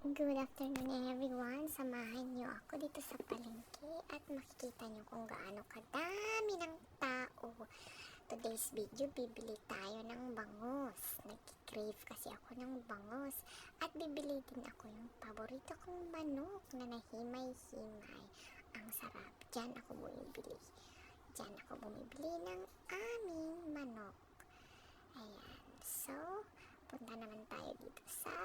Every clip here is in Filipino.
Good afternoon everyone. Samahan niyo ako dito sa palengke at makikita niyo kung gaano kadami ng tao. Today's video, bibili tayo ng bangus. Nag-crave kasi ako ng bangus. At bibili din ako yung paborito kong manok na nahimay-himay. Ang sarap. Diyan ako bumibili. Diyan ako bumibili ng aming manok. Ayan. So, punta naman tayo dito sa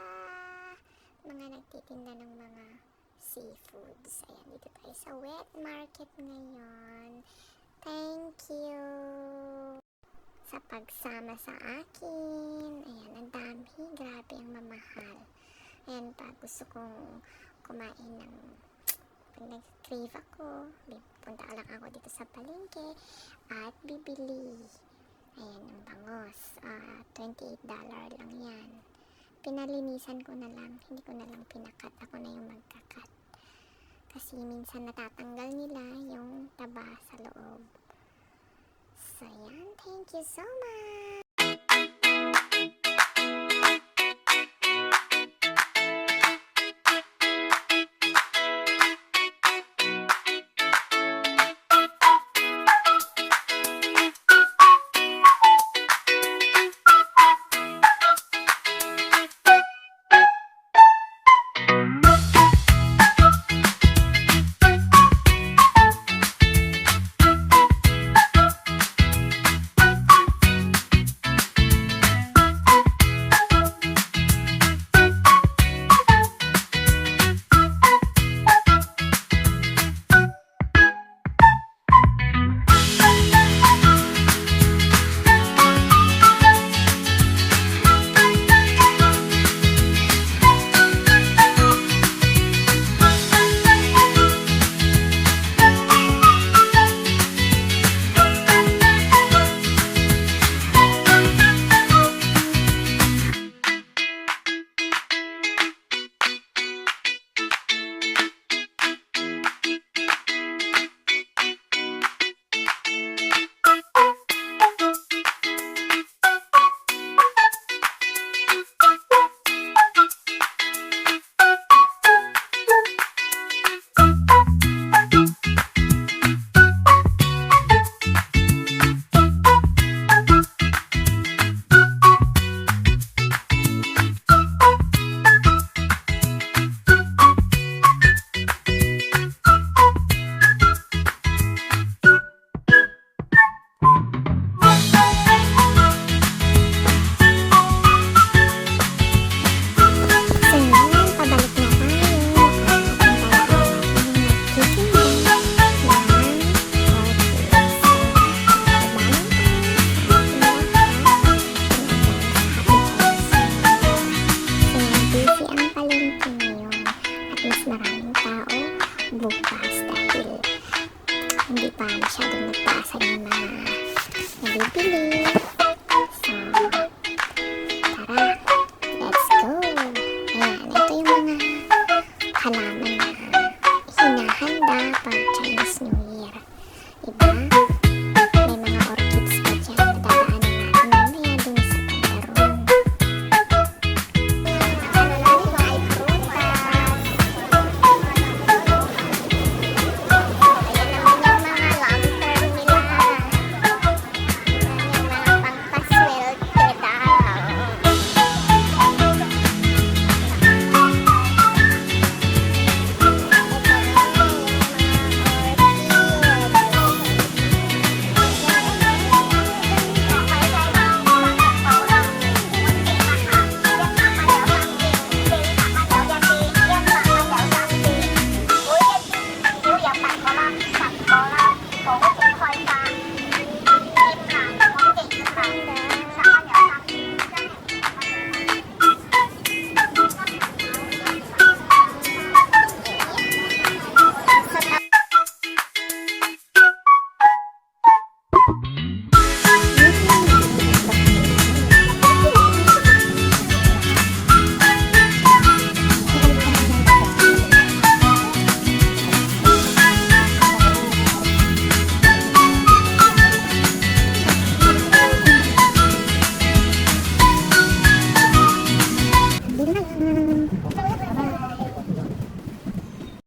mga nagtitinda ng mga seafoods. Ayan, dito tayo sa wet market ngayon. Thank you sa pagsama sa akin. Ayan, ang dami. Grabe ang mamahal. Ayan pa, gusto kong kumain ng pag nag-crave ako. Punta lang ako dito sa palengke at bibili. Ayan, yung bangos. $28 lang yan. Pinalinisan ko na lang, hindi ko na lang pinakat, ako na yung magkakat kasi minsan natatanggal nila yung taba sa loob. So yan, thank you so much.